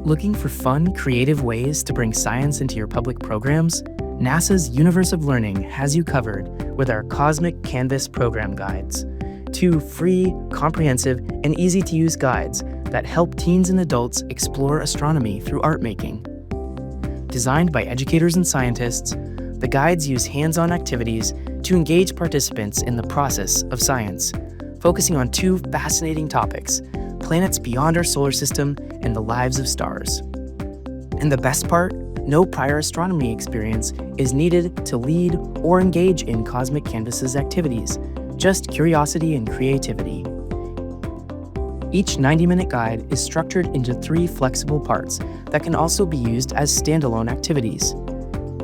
Looking for fun, creative ways to bring science into your public programs? NASA's Universe of Learning has you covered with our Cosmic Canvas program guides. 2 free, comprehensive, and easy-to-use guides that help teens and adults explore astronomy through art making. Designed by educators and scientists, the guides use hands-on activities to engage participants in the process of science, focusing on 2 fascinating topics: planets beyond our solar system and the lives of stars. And the best part? No prior astronomy experience is needed to lead or engage in Cosmic Canvas's activities, just curiosity and creativity. Each 90-minute guide is structured into 3 flexible parts that can also be used as standalone activities.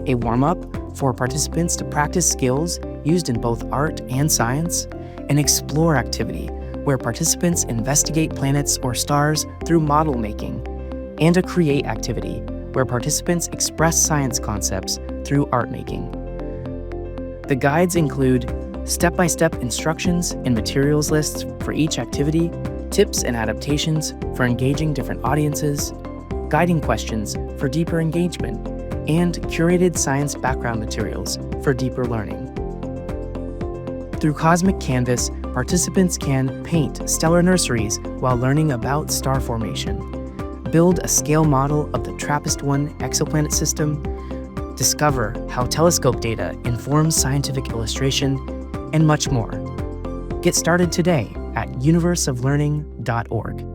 A warm-up for participants to practice skills used in both art and science, an explore activity where participants investigate planets or stars through model making, and a create activity where participants express science concepts through art making. The guides include step-by-step instructions and materials lists for each activity, tips and adaptations for engaging different audiences, guiding questions for deeper engagement, and curated science background materials for deeper learning. Through Cosmic Canvas, participants can paint stellar nurseries while learning about star formation, build a scale model of the TRAPPIST-1 exoplanet system, discover how telescope data informs scientific illustration, and much more. Get started today at universeoflearning.org.